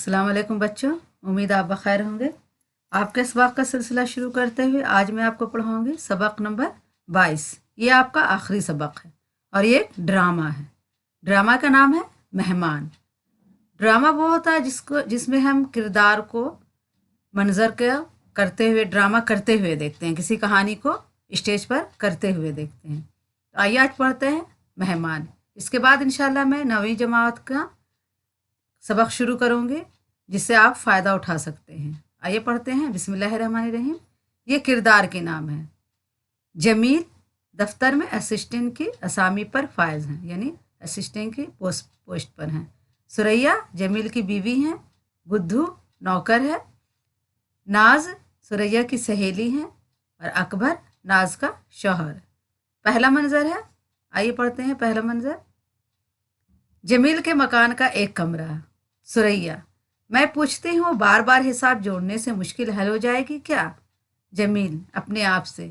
अस्सलाम वालेकुम बच्चों। उम्मीद आप बखैर होंगे। आपके सबक का सिलसिला शुरू करते हुए आज मैं आपको पढ़ाऊंगी सबक नंबर 22। ये आपका आखिरी सबक है और ये एक ड्रामा है। ड्रामा का नाम है मेहमान। ड्रामा वो होता है जिसमें हम किरदार को मंजर के करते हुए ड्रामा करते हुए देखते हैं, किसी कहानी को स्टेज पर करते हुए देखते हैं। तो आइए आज पढ़ते हैं मेहमान। इसके बाद इंशाल्लाह मैं 9वीं जमात का सबक शुरू करूंगी जिससे आप फ़ायदा उठा सकते हैं। आइए पढ़ते हैं। बिस्मिल्लाहिर्रहमानिर्रहीम। ये किरदार के नाम है। जमील दफ्तर में असिस्टेंट की असामी पर फायज हैं, यानी असिस्टेंट की पोस्ट पर हैं। सुरैया जमील की बीवी हैं। बुद्धू नौकर है। नाज सुरैया की सहेली हैं और अकबर नाज का शौहर। पहला मंजर है, आइए पढ़ते हैं पहला मंजर। जमील के मकान का एक कमरा। सुरैया, मैं पूछती हूँ बार बार हिसाब जोड़ने से मुश्किल हल हो जाएगी क्या? जमील अपने आप से,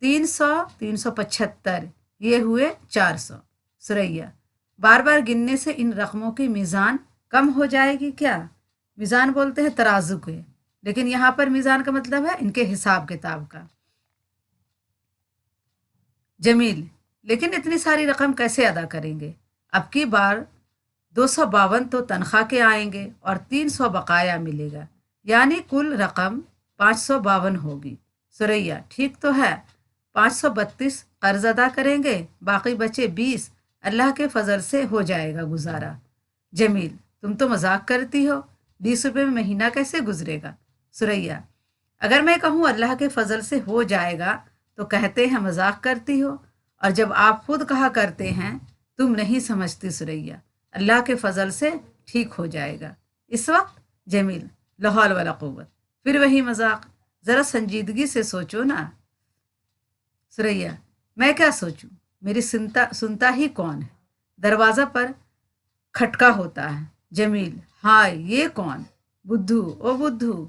300 375 ये हुए 400। सुरैया, बार बार गिनने से इन रकमों की मीज़ान कम हो जाएगी क्या? मीज़ान बोलते हैं तराजू के, लेकिन यहाँ पर मीज़ान का मतलब है इनके हिसाब किताब का। जमील, लेकिन इतनी सारी रकम कैसे अदा करेंगे? अब की बार 252 तो तनख्वाह के आएंगे और 300 बकाया मिलेगा, यानी कुल रकम 552 होगी। सुरैया, ठीक तो है। 532 कर्ज अदा करेंगे, बाकी बचे 20 अल्लाह के फजल से हो जाएगा गुजारा। जमील, तुम तो मजाक करती हो, 20 रुपये में महीना कैसे गुजरेगा? सुरैया, अगर मैं कहूँ अल्लाह के फजल से हो जाएगा तो कहते हैं मजाक करती हो, और जब आप खुद कहा करते हैं तुम नहीं समझती सुरैया, अल्लाह के फजल से ठीक हो जाएगा। इस वक्त जमील, ला हौल वला कुव्वत, फिर वही मजाक, ज़रा संजीदगी से सोचो ना। सुरैया, मैं क्या सोचूं, मेरी सुनता ही कौन है? दरवाज़ा पर खटका होता है। जमील, हाय ये कौन? बुद्धू, ओ बुद्धू।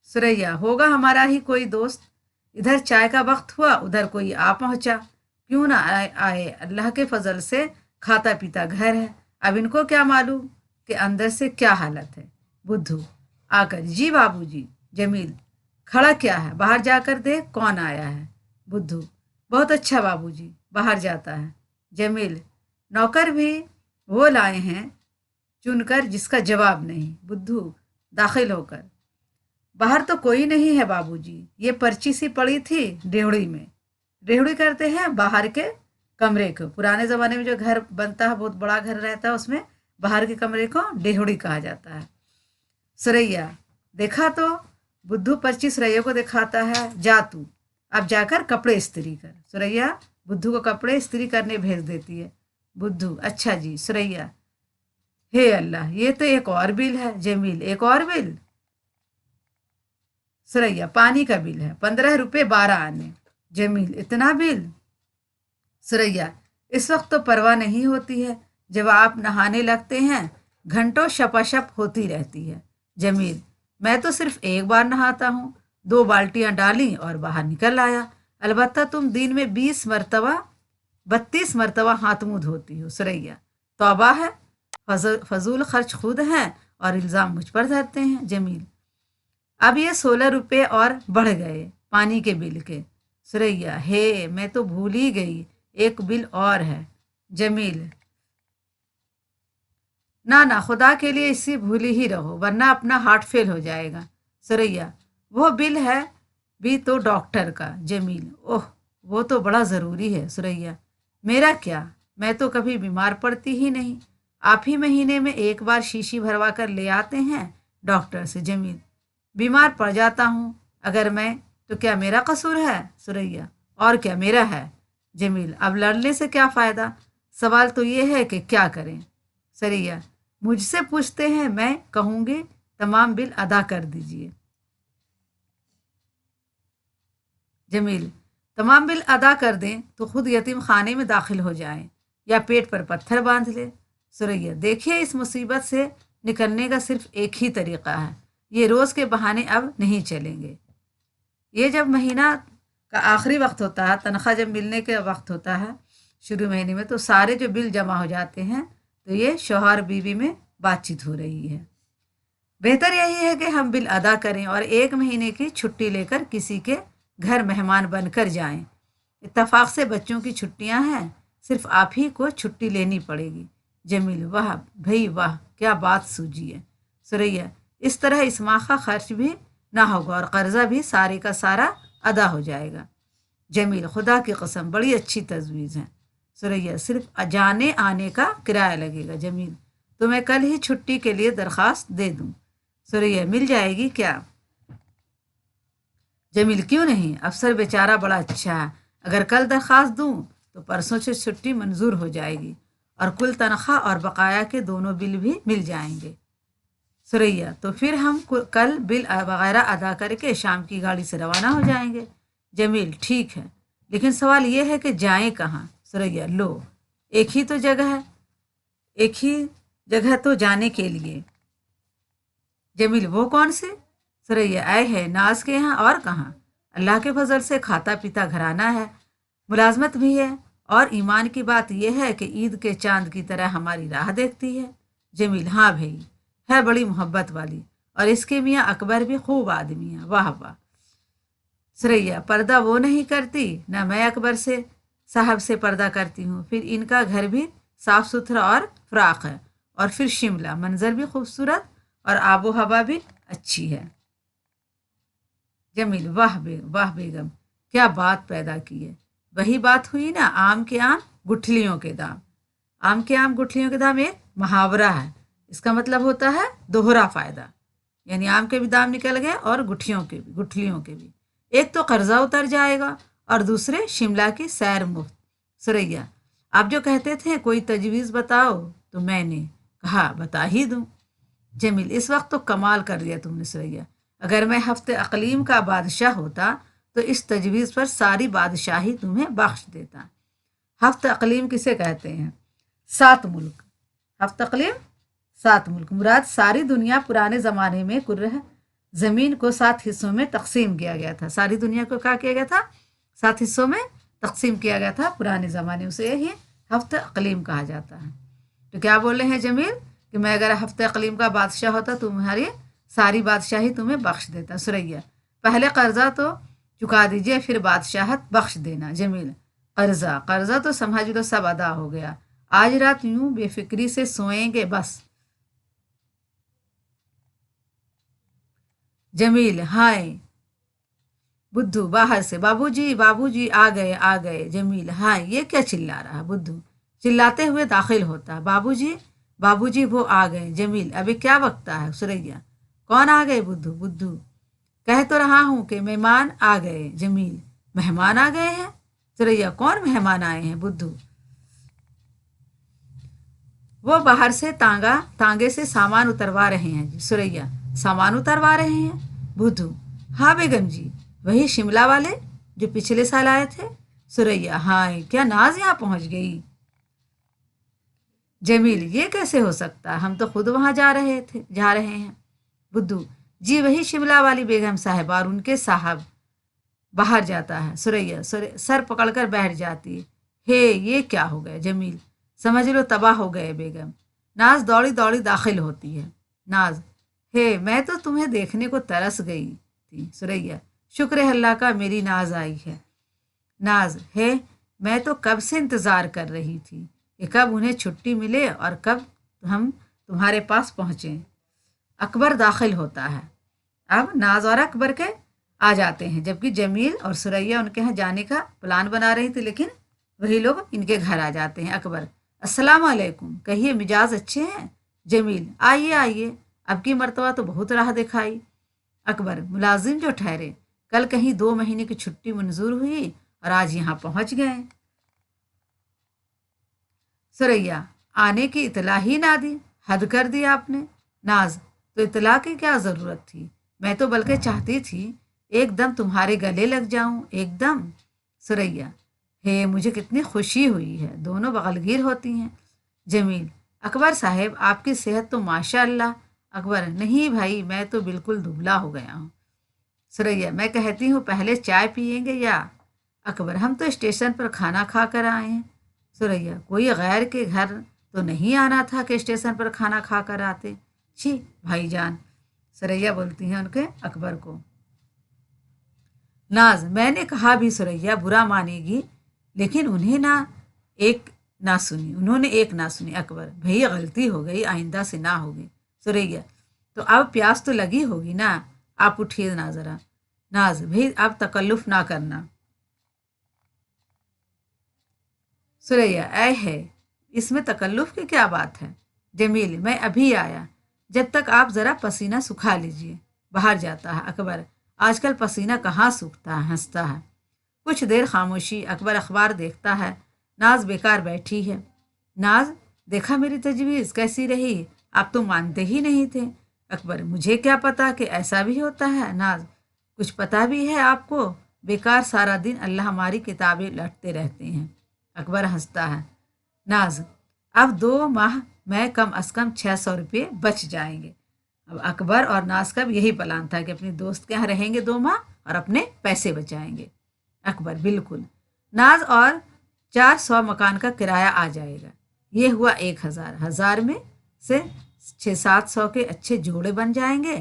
सुरैया, होगा हमारा ही कोई दोस्त। इधर चाय का वक्त हुआ, उधर कोई आ पहुंचा। क्यों ना आए, अल्लाह के फजल से खाता पीता घर है। अब इनको क्या मालूम कि अंदर से क्या हालत है। बुद्धू आकर, जी बाबूजी। जमील, खड़ा क्या है, बाहर जाकर देख कौन आया है। बुद्धू, बहुत अच्छा बाबूजी, बाहर जाता है। जमील, नौकर भी वो लाए हैं चुनकर जिसका जवाब नहीं। बुद्धू दाखिल होकर, बाहर तो कोई नहीं है बाबूजी, ये पर्ची सी पड़ी थी रेहड़ी में। रेहड़ी करते हैं बाहर के कमरे को। पुराने ज़माने में जो घर बनता है, बहुत बड़ा घर रहता है, उसमें बाहर के कमरे को डेहड़ी कहा जाता है। सुरैया, देखा तो? बुद्धू पर्ची सुरैया को दिखाता है। जा तू अब जाकर कपड़े इस्त्री कर। सुरैया बुद्धू को कपड़े इस्त्री करने भेज देती है। बुद्धू, अच्छा जी। सुरैया, हे अल्लाह, ये तो एक और बिल है। जमील, एक और बिल? सुरैया, पानी का बिल है, 15 रुपये 12 आने। जमील, इतना बिल? सुरैया, इस वक्त तो परवाह नहीं होती है, जब आप नहाने लगते हैं घंटों शपाशप होती रहती है। जमील, मैं तो सिर्फ एक बार नहाता हूँ, 2 बाल्टियाँ डाली और बाहर निकल आया। अलबत्ता तुम दिन में 32 मरतबा हाथ मुँह धोती हो। सुरैया, तौबा है, फजूल खर्च खुद हैं और इल्ज़ाम मुझ पर धरते हैं। जमील, अब ये 16 रुपये और बढ़ गए पानी के बिल के। सुरैया, हे मैं तो भूल ही गई, एक बिल और है। जमील, ना ना, खुदा के लिए इसी भूली ही रहो, वरना अपना हार्ट फेल हो जाएगा। सुरैया, वो बिल है भी तो डॉक्टर का। जमील, ओह वो तो बड़ा ज़रूरी है। सुरैया, मेरा क्या, मैं तो कभी बीमार पड़ती ही नहीं, आप ही महीने में एक बार शीशी भरवा कर ले आते हैं डॉक्टर से। जमील, बीमार पड़ जाता हूँ अगर मैं, तो क्या मेरा कसूर है? सुरैया, और क्या मेरा है। जमील, अब लड़ने से क्या फ़ायदा, सवाल तो ये है कि क्या करें। सुरैया, मुझसे पूछते हैं, मैं कहूँगी तमाम बिल अदा कर दीजिए। जमील, तमाम बिल अदा कर दें तो खुद यतीम खाने में दाखिल हो जाएं या पेट पर पत्थर बांध ले। सुरैया, देखिए इस मुसीबत से निकलने का सिर्फ एक ही तरीक़ा है, ये रोज़ के बहाने अब नहीं चलेंगे। ये जब महीना का आखिरी वक्त होता है, तनख्वाह जब मिलने के वक्त होता है शुरू महीने में, तो सारे जो बिल जमा हो जाते हैं तो ये शौहर बीवी में بات چیت ہو رہی ہے۔ بہتر یہی ہے کہ ہم بل ادا کریں اور 1 مہینے کی چھٹی لے کر کسی کے گھر مہمان بن کر جائیں۔ اتفاق سے بچوں کی چھٹیاں ہیں، صرف آپ ہی کو چھٹی لینی پڑے گی۔ جمیل: واہ بھائی واہ، کیا بات سوجی ہے۔ سریا: اس طرح اس ماہ کا خرچ بھی نہ ہوگا اور قرضہ بھی سارے کا سارا ادا ہو جائے گا۔ جمیل: خدا کی قسم، بڑی اچھی تجویز ہے۔ سریا: صرف جانے آنے کا کرایہ لگے گا۔ جمیل: تو میں کل ہی چھٹی کے لیے درخواست دے دوں؟ سریا: مل جائے گی کیا؟ جمیل: کیوں نہیں، افسر بیچارہ بڑا اچھا ہے، اگر کل درخواست دوں تو پرسوں سے چھٹی منظور ہو جائے گی اور کل تنخواہ اور بقایا کے دونوں بل بھی مل جائیں گے۔ سریا: تو پھر ہم کل بل وغیرہ ادا کر کے شام کی گاڑی سے روانہ ہو جائیں گے۔ جمیل: ٹھیک ہے، لیکن سوال یہ ہے کہ جائیں کہاں؟ سریا: لو، ایک ہی تو جگہ ہے، ایک ہی جگہ تو جانے کے لیے۔ جمیل: وہ کون سے؟ سریا: آئے ہے ناز کے یہاں، اور کہاں؟ اللہ کے فضل سے کھاتا پیتا گھرانہ ہے، ملازمت بھی ہے، اور ایمان کی بات یہ ہے کہ عید کے چاند کی طرح ہماری راہ دیکھتی ہے۔ جمیل: ہاں بھائی، ہے بڑی محبت والی، اور اس کے میاں اکبر بھی خوب آدمی ہیں۔ واہ واہ۔ سریا: پردہ وہ نہیں کرتی، نہ میں اکبر سے صاحب سے پردہ کرتی ہوں، پھر ان کا گھر بھی صاف ستھرا اور فراق ہے، اور پھر شملہ منظر بھی خوبصورت اور آب و ہوا بھی اچھی ہے۔ جمیل: واہ بیگم، کیا بات پیدا کی ہے۔ وہی بات ہوئی نا، آم کے آم گٹھلیوں کے دام۔ آم کے آم گٹھلیوں کے دام ایک محاورہ ہے، اس کا مطلب ہوتا ہے دوہرا فائدہ، یعنی آم کے بھی دام نکل گئے اور گٹھلیوں کے بھی۔ ایک تو قرضہ اتر جائے گا اور دوسرے شملہ کی سیر مفت۔ سریا: آپ جو کہتے تھے کوئی تجویز بتاؤ، تو میں نے کہا بتا ہی دوں۔ جمیل: اس وقت تو کمال کر دیا تم نے سریا، اگر میں ہفتے اقلیم کا بادشاہ ہوتا تو اس تجویز پر ساری بادشاہی تمہیں بخش دیتا۔ ہفت اقلیم کسے کہتے ہیں؟ 7 ملک۔ ہفت اقلیم 7 ملک، مراد ساری دنیا پرانے زمانے میں کرہ زمین کو 7 حصوں میں تقسیم کیا گیا تھا۔ ساری دنیا کو کیا کیا گیا تھا؟ 7 حصوں میں تقسیم کیا گیا تھا پرانے زمانے، اسے یہی ہفت اقلیم کہا جاتا ہے۔ تو کیا بول رہے ہیں جمیل کہ میں اگر ہفت اقلیم کا بادشاہ ہوتا تو تمہاری ساری بادشاہی تمہیں بخش دیتا۔ سریا: پہلے قرضہ تو چکا دیجئے، پھر بادشاہت بخش دینا۔ جمیل: قرضہ تو سمجھ لو سب ادا ہو گیا، آج رات یوں بے فکری سے سوئیں گے بس۔ جمیل: ہائے بدھو باہر سے: بابو جی آ گئے۔ جمیل: ہائے یہ کیا چلا رہا؟ بدھو چلاتے ہوئے داخل ہوتا: بابو جی وہ آ گئے۔ جمیل: ابھی کیا بکتا ہے؟ سریا: کون آ گئے؟ بدھو کہہ تو رہا ہوں کہ مہمان آ گئے۔ جمیل: مہمان آ گئے ہیں؟ سریا: کون مہمان آئے ہیں؟ بدھو: وہ باہر سے تانگے سے سامان اتروا رہے ہیں۔ سریا: سامان اتروا رہے ہیں؟ بدھو: ہاں بیگم جی، وہی شملہ والے جو پچھلے سال آئے تھے۔ سریا: ہاں، کیا ناز یہاں پہنچ گئی؟ جمیل: یہ کیسے ہو سکتا ہے، ہم تو خود وہاں جا رہے ہیں۔ بدھو: جی وہی شملہ والی بیگم صاحب اور ان کے صاحب باہر جاتا ہے۔ سریا سر پکڑ کر بیٹھ جاتی ہے، یہ کیا ہو گیا؟ جمیل: سمجھ لو تباہ ہو گئے بیگم۔ ناز دوڑی دوڑی داخل ہوتی ہے۔ ناز: میں تو تمہیں دیکھنے کو ترس گئی تھی۔ سریا: شکر ہے اللہ کا میری ناز آئی ہے۔ ناز: میں تو کب سے انتظار کر رہی تھی کہ کب انہیں چھٹی ملے اور کب ہم تمہارے پاس پہنچیں۔ اکبر داخل ہوتا ہے۔ اب ناز اور اکبر کے آ جاتے ہیں، جبکہ جمیل اور سریا ان کے یہاں جانے کا پلان بنا رہی تھی، لیکن وہی لوگ ان کے گھر آ جاتے ہیں۔ اکبر: السلام علیکم، کہیے مزاج اچھے ہیں؟ جمیل: آئیے، اب کی مرتبہ تو بہت راہ دکھائی۔ اکبر: ملازم جو ٹھہرے، کل کہیں 2 مہینے کی چھٹی منظور ہوئی اور آج یہاں پہنچ گئے۔ سریا: آنے کی اطلاع ہی نہ دی، حد کر دی آپ نے۔ ناز: تو اطلاع کی کیا ضرورت تھی، میں تو بلکہ چاہتی تھی ایک دم تمہارے گلے لگ جاؤں، ایک دم۔ سریا: مجھے کتنی خوشی ہوئی ہے، دونوں بغلگیر ہوتی ہیں۔ جمیل: اکبر صاحب آپ کی صحت تو ماشاء اللہ۔ اکبر: نہیں بھائی، میں تو بالکل دبلا ہو گیا ہوں۔ سریا: میں کہتی ہوں پہلے چائے پیئیں گے یا؟ اکبر: ہم تو اسٹیشن پر کھانا کھا کر آئے ہیں۔ سریا: کوئی غیر کے گھر तो नहीं आना था कि स्टेशन पर खाना खा कर आते। छी भाईजान, सुरैया बोलती हैं उनके अकबर को। नाज, मैंने कहा भी सुरैया बुरा मानेगी, लेकिन उन्होंने एक ना सुनी। अकबर, भैया गलती हो गई, आइंदा से ना होगी। सुरैया, तो अब प्यास तो लगी होगी ना, आप उठिए ना जरा। नाज, भाई अब तकल्लुफ ना करना। सुरैया, ऐ है, इसमें तकल्लुफ की क्या बात है। जमील, मैं अभी आया, जब तक आप ज़रा पसीना सुखा लीजिए। बाहर जाता है। अकबर, आजकल पसीना कहाँ सूखता है। हंसता है। कुछ देर खामोशी। अकबर अखबार देखता है। नाज बेकार बैठी है। नाज, देखा मेरी तजवीज़ कैसी रही, आप तो मानते ही नहीं थे। अकबर, मुझे क्या पता कि ऐसा भी होता है। नाज, कुछ पता भी है आपको, बेकार सारा दिन अल्लाह हमारी किताबें लटते रहते हैं। अकबर हंसता है। नाज, अब 2 माह में कम अज़ कम 600 रुपये बच जाएंगे। अब अकबर और नाज का भी यही प्लान था कि अपने दोस्त के यहाँ रहेंगे 2 माह और अपने पैसे बचाएंगे। अकबर, बिल्कुल। नाज, और 400 मकान का किराया आ जाएगा। ये हुआ 1000। 1000 में से 600-700 के अच्छे जोड़े बन जाएंगे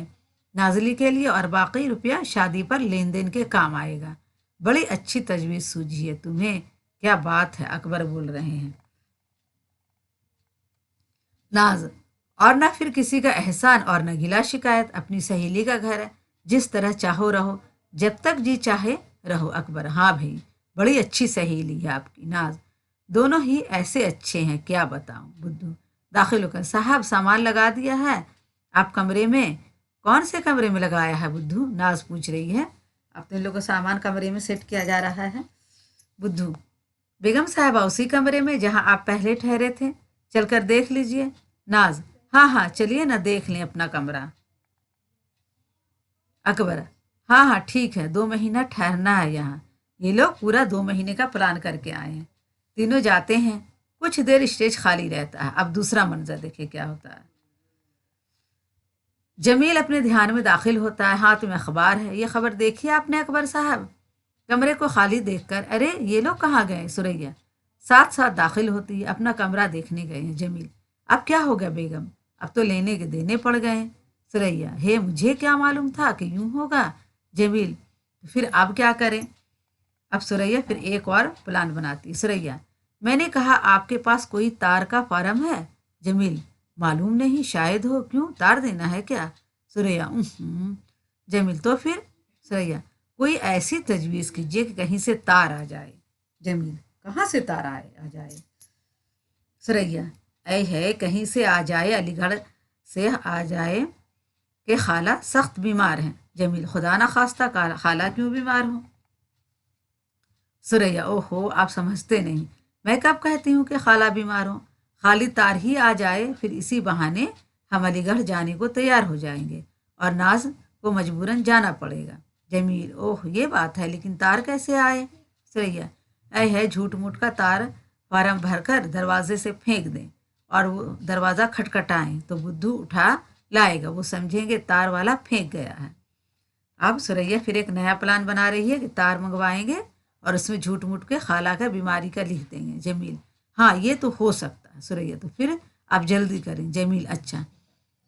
नाजली के लिए, और बाकी रुपया शादी पर लेन देन के काम आएगा। बड़ी अच्छी तजवीज़ सूझी है तुम्हें, क्या बात है। अकबर बोल रहे हैं। नाज, और ना फिर किसी का एहसान और न गिला शिकायत। अपनी सहेली का घर है, जिस तरह चाहो रहो, जब तक जी चाहे रहो। अकबर, हाँ भाई, बड़ी अच्छी सहेली है आपकी। नाज, दोनों ही ऐसे अच्छे हैं, क्या बताऊं। बुद्धू दाखिल होकर, साहब सामान लगा दिया है आप कमरे में। कौन से कमरे में लगाया है बुद्धू, नाज पूछ रही है। अब तो इन लोगों को सामान कमरे में सेट किया जा रहा है। बुद्धू, बेगम साहबा उसी कमरे में जहां आप पहले ठहरे थे, चलकर देख लीजिए। नाज, हाँ हाँ चलिए ना, देख लें अपना कमरा। अकबर, हाँ हाँ ठीक है, 2 महीना ठहरना है यहाँ। ये लोग पूरा 2 महीने का प्लान करके आए हैं। तीनों जाते हैं। कुछ देर स्टेज खाली रहता है। अब दूसरा मंजर देखिए क्या होता है। जमील अपने ध्यान में दाखिल होता है। हाथ में अखबार है। ये खबर देखी आपने अकबर साहब। कमरे को खाली देखकर, अरे ये लोग कहाँ गए। सुरैया साथ साथ दाखिल होती है। अपना कमरा देखने गए हैं। जमील, अब क्या हो गया बेगम, अब तो लेने के देने पड़ गए। सुरैया, हे मुझे क्या मालूम था कि यूं होगा। जमील, फिर अब क्या करें। अब सुरैया फिर एक और प्लान बनाती है। सुरैया, मैंने कहा आपके पास कोई तार का फार्म है। जमील, मालूम नहीं, शायद हो, क्यों, तार देना है क्या। सुरैया, जमील, तो फिर। सुरैया, कोई ऐसी तजवीज़ कीजिए कि कहीं से तार आ जाए। जमील, कहाँ से तार आ जाए। सुरैया, ऐ है, कहीं से आ जाए, अलीगढ़ से आ जाए कि खाला सख्त बीमार हैं। जमील, खुदा ना खास्ता खाला क्यों बीमार हो। सुरैया, ओहो, आप समझते नहीं, मैं कब कहती हूँ कि खाला बीमार हो। खाली तार ही आ जाए, फिर इसी बहाने हम अलीगढ़ जाने को तैयार हो जाएंगे और नाज को मजबूरन जाना पड़ेगा। जमील, ओह ये बात है, लेकिन तार कैसे आए। सुरैया, ऐ है, झूठ मूठ का तार फार्म भरकर दरवाजे से फेंक दें और वो दरवाज़ा खटखटाएं तो बुद्धू उठा लाएगा, वो समझेंगे तार वाला फेंक गया है। अब सुरैया फिर एक नया प्लान बना रही है कि तार मंगवाएंगे और उसमें झूठ मूठ के खाला का बीमारी का लिख देंगे। जमील, हाँ ये तो हो सकता है। सुरैया, तो फिर आप जल्दी करें। जमील, अच्छा।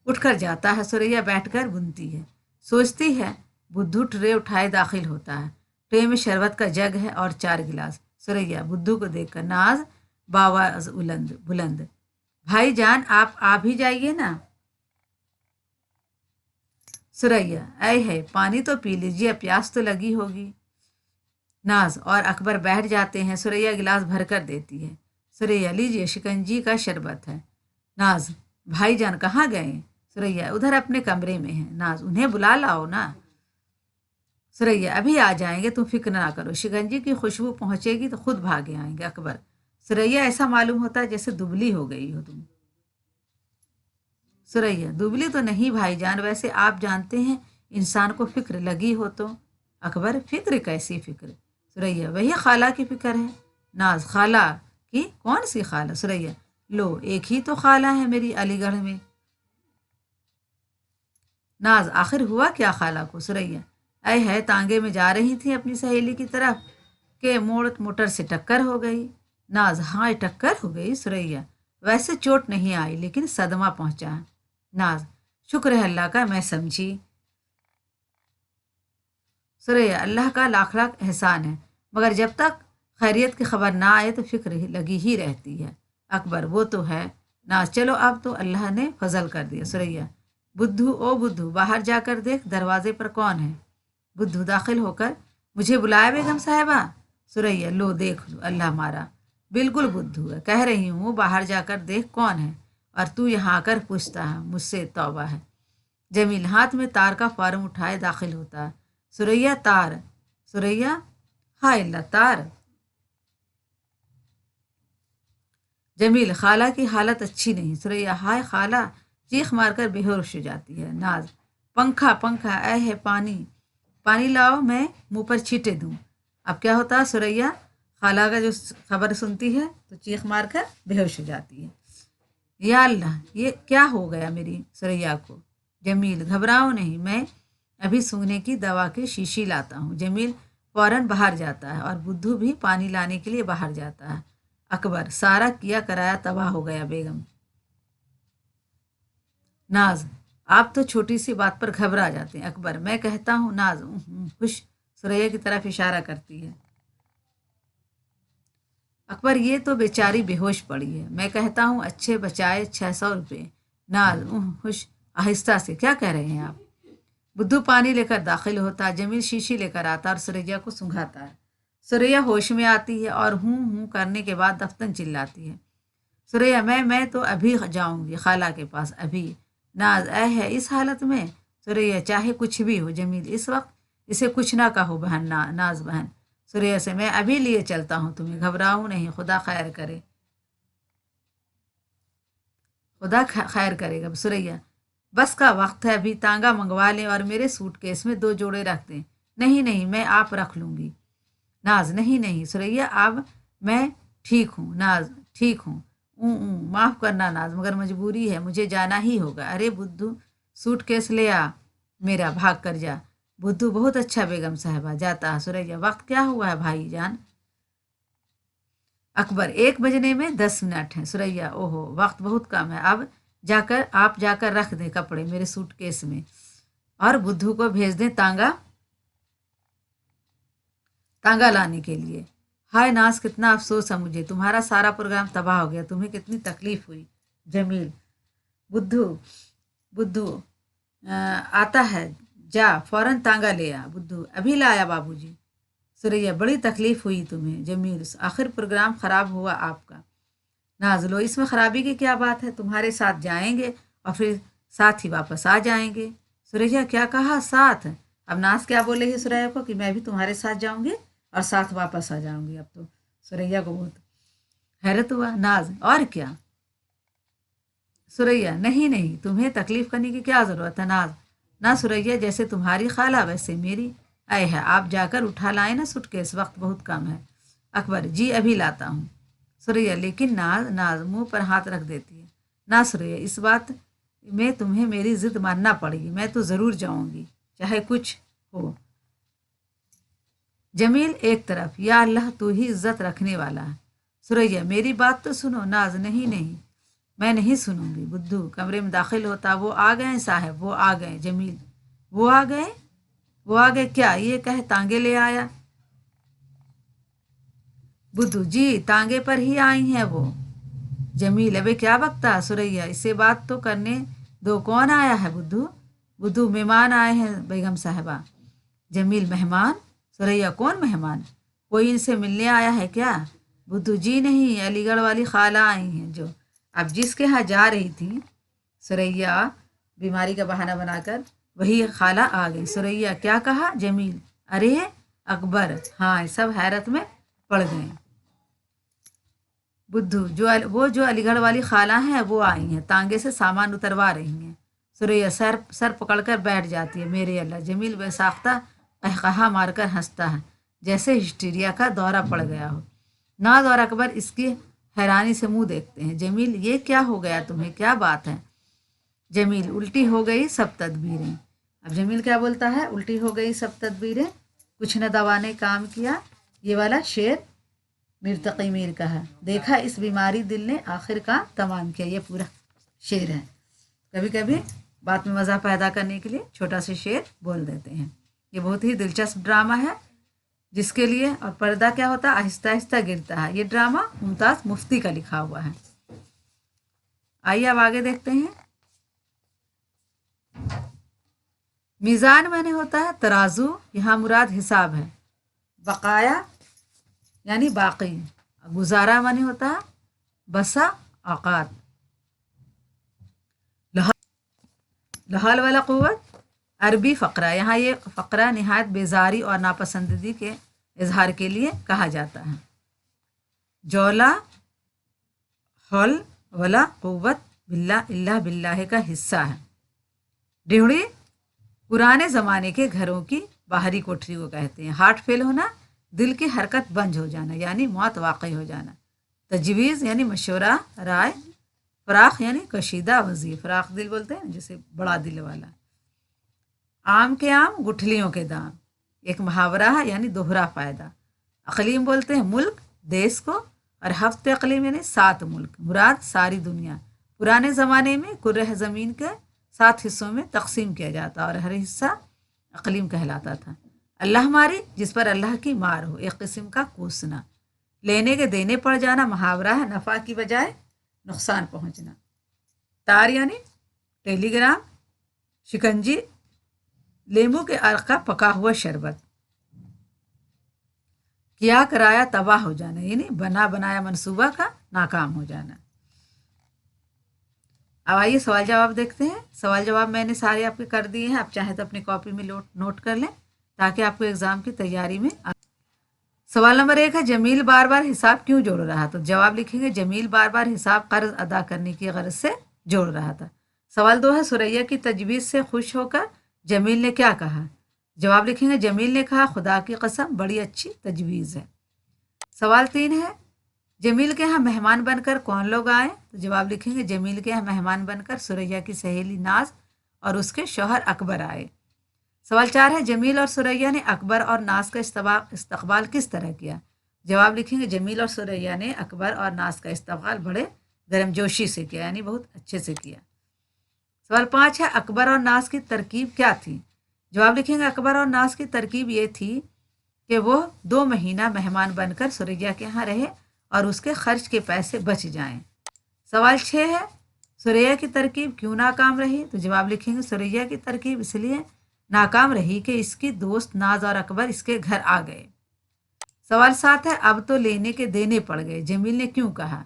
उठकर जाता है। सुरैया बैठकर बुनती है, सोचती है। बुद्धू ट्रे उठाए दाखिल होता है। ट्रे में शरबत का जग है और 4 गिलास। सुरैया बुद्धू को देखकर, नाज बावाज बुलंद, भाई जान आप आ भी जाइए ना। सुरैया, ऐ है, पानी तो पी लीजिए, प्यास तो लगी होगी। नाज और अकबर बैठ जाते हैं। सुरैया गिलास भरकर देती है। सुरैया, लीजिए, शिकंजी का शरबत है। नाज, भाईजान कहाँ गए। सुरैया, उधर अपने कमरे में है। नाज, उन्हें बुला लाओ ना। सुरैया, अभी आ जाएंगे, तुम फिक्र ना करो, शिकंजी की खुशबू पहुंचेगी तो खुद भागे आएंगे। अकबर, सुरैया, ऐसा मालूम होता है जैसे दुबली हो गई हो तुम। सुरैया, दुबली तो नहीं भाईजान, वैसे आप जानते हैं इंसान को फिक्र लगी हो तो। अकबर, फिक्र कैसी फिक्र। सुरैया, वही खाला की फिक्र है। नाज, खाला की कौन सी खाला। सुरैया, लो एक ही तो खाला है मेरी अलीगढ़ में। नाज, आखिर हुआ क्या खाला को। सुरैया, ऐ है, तांगे में जा रही थी अपनी सहेली की तरफ के मोटर से टक्कर हो गई। नाज, हाँ टक्कर हो गई। सुरैया, वैसे चोट नहीं आई लेकिन सदमा पहुंचा है। नाज, शुक्र है अल्लाह का, मैं समझी। सुरैया, अल्लाह का लाख लाख एहसान है, मगर जब तक खैरियत की खबर ना आए तो फिक्र लगी ही रहती है। अकबर, वो तो है। नाज, चलो अब तो अल्लाह ने फजल कर दिया। सुरैया, बुद्धू ओ बुद्धू, बाहर जाकर देख दरवाजे पर कौन है। बुद्धू दाखिल होकर, मुझे बुलाया बेगम साहिबा। सुरैया, लो देख लो, अल्लाह मारा। बिल्कुल बुद्धू है, कह रही हूँ बाहर जाकर देख कौन है, और तू यहाँ आकर पूछता है, मुझसे तौबा है। जमील हाथ में तार का फार्म उठाए दाखिल होता है। सुरैया, तार। सुरैया, हाय अल्लाह, तार। जमील, खाला की हालत अच्छी नहीं। सुरैया, हाय खाला, चीख मारकर बेहोश हो जाती है। नाज, पंखा पंखा, ऐ है पानी, पानी लाओ, मैं मुंह पर छींटे दूं। अब क्या होता है, सुरैया खाला का जो खबर सुनती है तो चीख मारकर बेहोश हो जाती है। या अल्लाह, ये क्या हो गया मेरी सुरैया को। जमील, घबराओ नहीं, मैं अभी सूंघने की दवा की शीशी लाता हूँ। जमील फौरन बाहर जाता है और बुद्धू भी पानी लाने के लिए बाहर जाता है। अकबर, सारा किया कराया तबाह हो गया बेगम। नाज, आप तो छोटी सी बात पर घबरा जाते हैं। अकबर, मैं कहता हूँ नाज, खुश। सुरैया की तरफ इशारा करती है। अकबर, ये तो बेचारी बेहोश पड़ी है, मैं कहता हूँ अच्छे बचाए 600 रुपये। नाज, खुश, आहिस्ता से, क्या कह रहे हैं आप। बुद्धू पानी लेकर दाखिल होता, जमील शीशी लेकर आता और सुरैया को सुंघाता है। सुरैया होश में आती है और हूँ करने के बाद दफ्तन चिल्लाती है। सुरैया, मैं तो अभी जाऊंगी खाला के पास, अभी। नाज, ऐ है इस हालत में। सुरैया, चाहे कुछ भी हो जमील, इस वक्त इसे कुछ ना कहो बहन। नाज बहन। सुरैया से, मैं अभी लिए चलता हूँ तुम्हें, घबराओ नहीं, खुदा खैर करे, खुदा खैर करेगा। सुरैया, बस का वक्त है, अभी तांगा मंगवा लें और मेरे सूटकेस में 2 जोड़े रख दें। नहीं नहीं, मैं आप रख लूँगी। नाज, नहीं नहीं सुरैया, अब मैं ठीक हूँ। नाज, ठीक हूँ। माफ़ करना नाज, मगर मजबूरी है, मुझे जाना ही होगा। अरे बुद्धू, सूटकेस ले आ मेरा, भाग कर जा। बुद्धू, बहुत अच्छा बेगम साहिबा, जाता है। सुरैया, वक्त क्या हुआ है भाई जान। अकबर, 1 बजने में 10 मिनट हैं। सुरैया, ओहो, वक्त बहुत कम है, अब जाकर आप जाकर रख दें कपड़े मेरे सूटकेस में और बुद्धू को भेज दें तांगा तांगा लाने के लिए। हाय नाज, कितना अफसोस है मुझे, तुम्हारा सारा प्रोग्राम तबाह हो गया, तुम्हें कितनी तकलीफ हुई। जमील, बुद्धू बुद्धू आता है, जा फौरन तांगा ले आ। बुद्धू, अभी लाया बाबूजी। सुरैया, बड़ी तकलीफ हुई तुम्हें। जमील, आखिर प्रोग्राम खराब हुआ आपका। नाजलो, इसमें खराबी की क्या बात है, तुम्हारे साथ जाएंगे और फिर साथ ही वापस आ जाएंगे। सुरैया, क्या कहा साथ। अब नाज क्या बोले ही सुरैया को कि मैं भी तुम्हारे साथ जाऊंगी और साथ वापस आ जाऊंगी। अब तो सुरैया को बहुत हैरत हुआ। नाज, और क्या। सुरैया, नहीं नहीं, तुम्हें तकलीफ करने की क्या ज़रूरत है। नाज, ना सुरैया, जैसे तुम्हारी खाला वैसे मेरी। आए है, आप जाकर उठा लाए ना सूटकेस, वक्त बहुत कम है। अकबर, जी अभी लाता हूँ। सुरैया, लेकिन नाज। नाज मुंह पर हाथ रख देती है। ना सुरैया, इस बात में तुम्हें मेरी जिद मानना पड़ेगी, मैं तो ज़रूर जाऊंगी चाहे कुछ हो। जमील एक तरफ, या अल्लाह, तू ही इज्जत रखने वाला है। सुरैया, मेरी बात तो सुनो। नाज, नहीं नहीं, मैं नहीं सुनूंगी। बुद्धू कमरे में दाखिल होता, वो आ गए साहब, वो आ गए। जमील, वो आ गए, वो आ गए क्या, ये कह तांगे ले आया। बुद्धू, जी तांगे पर ही आई हैं वो। जमील, अबे क्या बकता। सुरैया, इससे बात तो करने दो, कौन आया है। बुद्धू बुद्धू, मेहमान आए हैं बेगम साहिबा। जमील, मेहमान। सुरैया, कौन मेहमान, कोई इनसे मिलने आया है क्या। बुद्धू, जी नहीं, अलीगढ़ वाली खाला आई हैं जो अब जिसके यहाँ जा रही थी। सुरैया बीमारी का बहाना बनाकर, वही खाला आ गई। सुरैया, क्या कहा। जमील, अरे अकबर, हाँ, सब हैरत में पड़ गए। बुद्धू, वो जो अलीगढ़ वाली खाला हैं वो आई हैं, तांगे से सामान उतरवा रही हैं। सुरैया सर सर पकड़कर बैठ जाती है। मेरे अल्लाह। जमील बेसाख्ता कहकहा मारकर हंसता है, जैसे हिस्टीरिया का दौरा पड़ गया हो। नाज और अकबर इसकी हैरानी से मुंह देखते हैं। जमील, ये क्या हो गया तुम्हें, क्या बात है। जमील, उल्टी हो गई सब तदबीरें। अब जमील क्या बोलता है, उल्टी हो गई सब तदबीरें, कुछ न दवा ने काम किया। ये वाला शेर मिर्तकी मीर कहा, देखा इस बीमारी दिल ने आखिर का तमाम किया। ये पूरा शेर है। कभी कभी बात में मज़ा पैदा करने के लिए छोटा सा शेर बोल देते हैं। ये बहुत ही दिलचस्प ड्रामा है जिसके लिए, और पर्दा क्या होता है, आहिस्ता आहिस्ता गिरता है। ये ड्रामा मुमताज़ मुफ्ती का लिखा हुआ है। आइए अब आगे देखते हैं। मीज़ान माने होता है तराजू, यहाँ मुराद हिसाब है। बकाया यानी बाकी। गुजारा माने होता है बसा औकात। लहल वाला क़ुव्वत अरबी फ़करा, यहाँ ये फ़करा नहायत बेजारी और नापसंदगी के इजहार के लिए कहा जाता है। जौला हौल वला क़ुव्वत बिल्ला इल्ला बिल्लाह का हिस्सा है। ड्योढ़ी पुराने ज़माने के घरों की बाहरी कोठरी को कहते हैं। हार्ट फेल होना, दिल की हरकत बंद हो जाना यानी मौत वाक़ई हो जाना। तजवीज़ यानी मशवरा, राय। फ़राख यानी कशीदा वज़ी, फ़राख दिल बोलते हैं जिसे बड़ा दिल वाला। आम के आम गुठलियों के दाम, एक मुहावरा है यानी दोहरा फ़ायदा। अक़लीम बोलते हैं मुल्क देश को, और हफ्ते अक़लीम यानी 7 मुल्क, मुराद सारी दुनिया। पुराने ज़माने में कुर्रे ज़मीन के 7 हिस्सों में तकसीम किया जाता और हर हिस्सा अक़लीम कहलाता था। अल्लाह मारी, जिस पर अल्लाह की मार हो, एक किस्म का कोसना। लेने के देने पड़ जाना मुहावरा है, नफ़ा की बजाय नुकसान पहुँचना। तार यानी टेलीग्राम। शिकंजी लेमू के अर्क का पका हुआ शरबत। किया कराया तबाह हो जाना यानी बना बनाया मंसूबा का नाकाम हो जाना। अब आइए सवाल जवाब देखते हैं। सवाल जवाब मैंने सारे आपके कर दिए हैं, आप चाहे तो अपनी कॉपी में नोट कर लें ताकि आपको एग्ज़ाम की तैयारी में सवाल नंबर 1 है, जमील बार बार हिसाब क्यों जोड़ रहा? तो जवाब लिखेंगे, जमील बार बार हिसाब कर्ज अदा करने की गरज से जोड़ रहा था। सवाल 2 है, सुरैया की तजवीज़ से खुश होकर जमील ने क्या कहा? जवाब लिखेंगे, जमील ने कहा, खुदा की कसम बड़ी अच्छी तजवीज़ है। सवाल 3 है, जमील के यहाँ मेहमान बनकर कौन लोग आए? तो जवाब लिखेंगे, जमील के यहाँ मेहमान बनकर सुरैया की सहेली नाज और उसके शौहर अकबर आए। सवाल 4 है, जमील और सुरैया ने अकबर और नाज का इस्तकबाल किस तरह किया? जवाब लिखेंगे, जमील और सुरैया ने अकबर और नाज का इस्तकबाल बड़े गर्मजोशी से किया यानी बहुत अच्छे से किया। सवाल 5 है, अकबर और नाज की तरकीब क्या थी? जवाब लिखेंगे, अकबर और नाज की तरकीब ये थी कि वो 2 महीना मेहमान बनकर सुरैया के यहाँ रहे और उसके खर्च के पैसे बच जाएं। सवाल 6 है, सुरैया की तरकीब क्यों नाकाम रही? तो जवाब लिखेंगे, सुरैया की तरकीब इसलिए नाकाम रही कि इसकी दोस्त नाज और अकबर इसके घर आ गए। सवाल 7 है, अब तो लेने के देने पड़ गए, जमील ने क्यों कहा?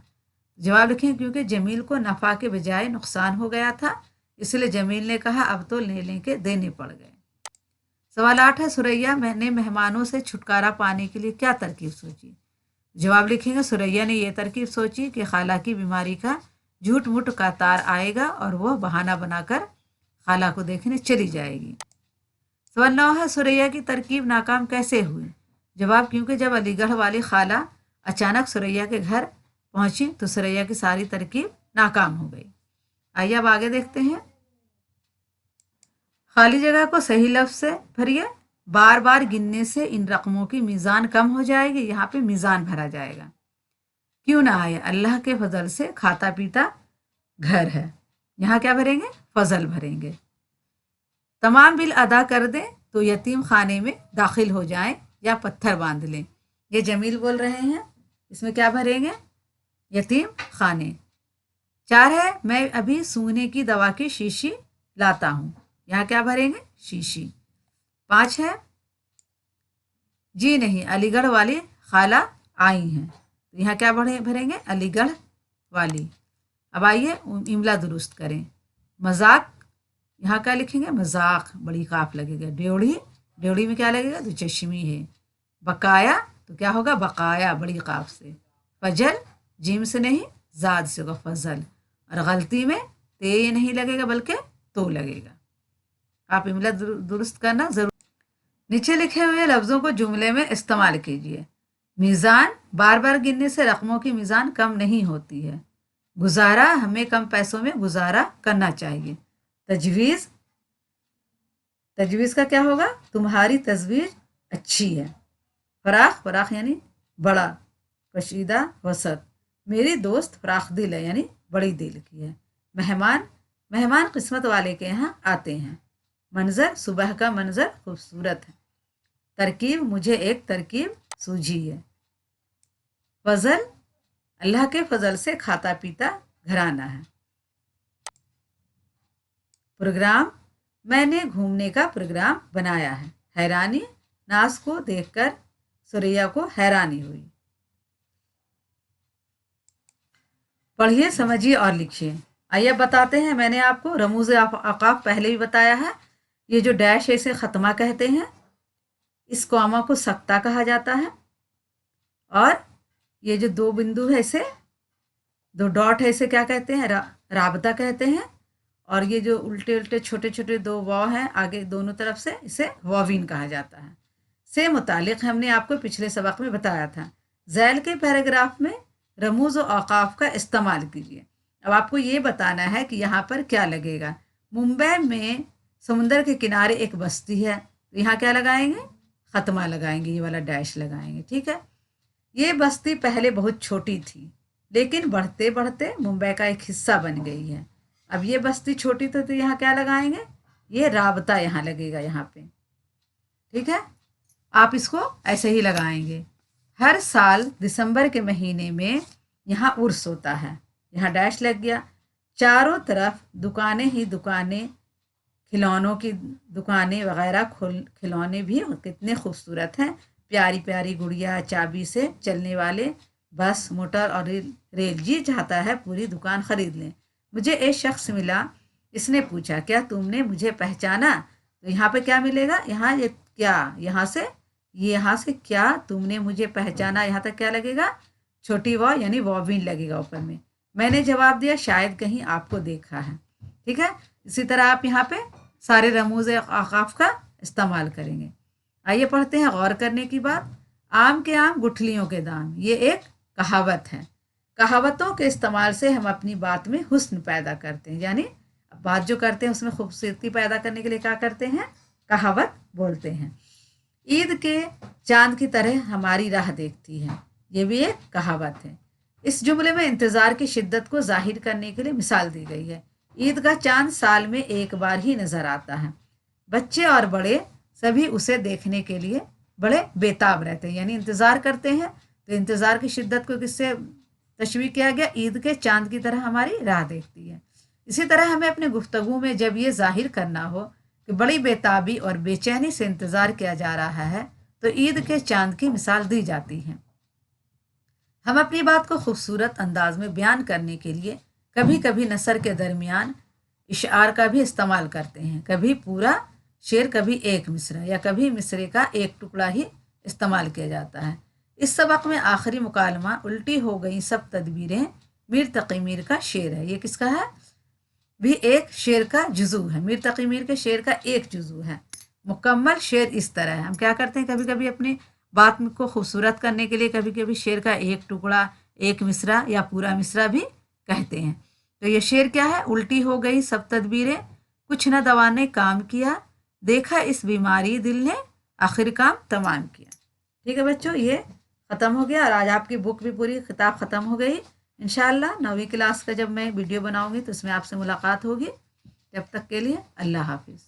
जवाब लिखें, क्योंकि जमील को नफ़ा के बजाय नुकसान हो गया था, इसलिए जमील ने कहा अब तो लेने के देने पड़ गए। सवाल 8 है, सुरैया ने मेहमानों से छुटकारा पाने के लिए क्या तरकीब सोची? जवाब लिखेंगे, सुरैया ने यह तरकीब सोची कि खाला की बीमारी का झूठ मूठ का तार आएगा और वह बहाना बनाकर खाला को देखने चली जाएगी। सवाल 9 है, सुरैया की तरकीब नाकाम कैसे हुई? जवाब, क्योंकि जब अलीगढ़ वाली खाला अचानक सुरैया के घर पहुंची तो सुरैया की सारी तरकीब नाकाम हो गई। आइए अब आगे देखते हैं। खाली जगह को सही लफ्ज़ से भरिए। बार बार गिनने से इन रकमों की मीज़ान कम हो जाएगी, यहाँ पे मीज़ान भरा जाएगा। क्यों ना आए, अल्लाह के फजल से खाता पीता घर है, यहाँ क्या भरेंगे? फजल भरेंगे। तमाम बिल अदा कर दें तो यतीम खाने में दाखिल हो जाएं या पत्थर बांध लें। ये जमील बोल रहे हैं, इसमें क्या भरेंगे? यतीम खाने। 4 है, मैं अभी सूंघने की दवा की शीशी लाता हूँ, यहाँ क्या भरेंगे? शीशी। 5 है, जी नहीं अलीगढ़ वाली खाला आई हैं, तो यहाँ क्या भरेंगे? अलीगढ़ वाली। अब आइए इमला दुरुस्त करें। मजाक, यहाँ क्या लिखेंगे? मजाक, बड़ी काफ लगेगा। ड्योढ़ी, ड्योढ़ी में क्या लगेगा? तो चश्मी है। बकाया, तो क्या होगा? बकाया, बड़ी काफ से। फजल, जिम से नहीं जाद से होगा फजल। और गलती में ते नहीं लगेगा बल्कि तो लगेगा। आप इमला दुरुस्त करना जरूर। नीचे लिखे हुए लफ्ज़ों को जुमले में इस्तेमाल कीजिए। मीज़ान, बार बार गिनने से रकमों की मीज़ान कम नहीं होती है। गुजारा, हमें कम पैसों में गुजारा करना चाहिए। तजवीज़, तजवीज़ का क्या होगा? तुम्हारी तजवीज़ अच्छी है। फराख, फराख यानी बड़ा। कशीदा वसत। मेरी दोस्त फराख दिल है यानी बड़ी दिल की है। मेहमान मेहमान किस्मत वाले के यहाँ आते हैं। मंजर सुबह का मंजर खूबसूरत है। तरकीब मुझे एक तरकीब सूझी है। फजल अल्लाह के फजल से खाता पीता घराना है। प्रोग्राम मैंने घूमने का प्रोग्राम बनाया है। हैरानी नाज को देखकर सुरैया को हैरानी हुई। पढ़िए समझिए और लिखिए। आइए बताते हैं, मैंने आपको रमूज अकाफ पहले भी बताया है। ये जो डैश है इसे ख़त्मा कहते हैं। इस कॉमा को सक्ता कहा जाता है। और ये जो दो बिंदु है इसे, दो डॉट है इसे क्या कहते हैं? राबता कहते हैं। और ये जो उल्टे उल्टे छोटे छोटे दो वाव हैं आगे दोनों तरफ से, इसे वाविन कहा जाता है। से मुतालिक हमने आपको पिछले सबक में बताया था। झैल के पैराग्राफ में रमूज और औकाफ का इस्तेमाल कीजिए। अब आपको ये बताना है कि यहाँ पर क्या लगेगा। मुंबई में समुंदर के किनारे एक बस्ती है, तो यहाँ क्या लगाएंगे? ख़त्मा लगाएंगे, ये वाला डैश लगाएंगे। ठीक है। ये बस्ती पहले बहुत छोटी थी, लेकिन बढ़ते बढ़ते मुंबई का एक हिस्सा बन गई है। अब ये बस्ती छोटी तो यहाँ क्या लगाएंगे? ये राबता यहाँ लगेगा यहाँ पे। ठीक है, आप इसको ऐसे ही लगाएंगे। हर साल दिसंबर के महीने में यहाँ उर्स होता है। यहाँ डैश लग गया। चारों तरफ दुकानें ही दुकानें, खिलौनों की दुकानें वगैरह, खिलौने भी कितने खूबसूरत हैं। प्यारी प्यारी गुड़िया, चाबी से चलने वाले बस, मोटर और रेल। जी चाहता है पूरी दुकान खरीद लें। मुझे एक शख्स मिला, इसने पूछा क्या तुमने मुझे पहचाना? तो यहाँ पे क्या मिलेगा? यहाँ ये क्या, यहाँ से क्या तुमने मुझे पहचाना, यहाँ तक क्या लगेगा? छोटी वाव यानी वाविन लगेगा ऊपर में। मैंने जवाब दिया शायद कहीं आपको देखा है। ठीक है, इसी तरह आप यहाँ पे सारे रमूज औकाफ का इस्तेमाल करेंगे। आइए पढ़ते हैं गौर करने की बात। आम के आम गुठलियों के दाम, ये एक कहावत है। कहावतों के इस्तेमाल से हम अपनी बात में हुस्न पैदा करते हैं, यानी बात जो करते हैं उसमें खूबसूरती पैदा करने के लिए क्या करते हैं? कहावत बोलते हैं। ईद के चांद की तरह हमारी राह देखती है, ये भी एक कहावत है। इस जुमले में इंतज़ार की शिद्दत को जाहिर करने के लिए मिसाल दी गई है। ईद का चांद साल में एक बार ही नज़र आता है। बच्चे और बड़े सभी उसे देखने के लिए बड़े बेताब रहते हैं, यानी इंतज़ार करते हैं। तो इंतज़ार की शिद्दत को किससे तशबीह किया गया? ईद के चांद की तरह हमारी राह देखती है। इसी तरह हमें अपने गुफ्तगू में जब ये जाहिर करना हो कि बड़ी बेताबी और बेचैनी से इंतज़ार किया जा रहा है, तो ईद के चांद की मिसाल दी जाती है। हम अपनी बात को खूबसूरत अंदाज में बयान करने के लिए कभी कभी नसर के दरमियान इशार का भी इस्तेमाल करते हैं। कभी पूरा शेर, कभी एक मिसरा, या कभी मिसरे का एक टुकड़ा ही इस्तेमाल किया जाता है। इस सबक में आखिरी मुकालमा उल्टी हो गई सब तदबीरें मीर तकी मीर का शेर है। ये किसका है? भी एक शेर का जुजू है। मीर तकी मीर के शेर का एक जुजू है। मुकम्मल शेर इस तरह है। हम क्या करते हैं, कभी कभी अपनी बात को खूबसूरत करने के लिए कभी कभी शेर का एक टुकड़ा, एक मिसरा या पूरा मिसरा भी कहते हैं। तो ये शेर क्या है? उल्टी हो गई सब तदबीरें, कुछ न दवा ने काम किया, देखा इस बीमारी दिल ने, आखिर काम तमाम किया। ठीक है बच्चों, ये ख़त्म हो गया और आज आपकी बुक भी पूरी किताब ख़त्म हो गई। इंशाअल्लाह 9वीं क्लास का जब मैं वीडियो बनाऊंगी तो उसमें आपसे मुलाकात होगी। जब तक के लिए अल्लाह हाफिज़।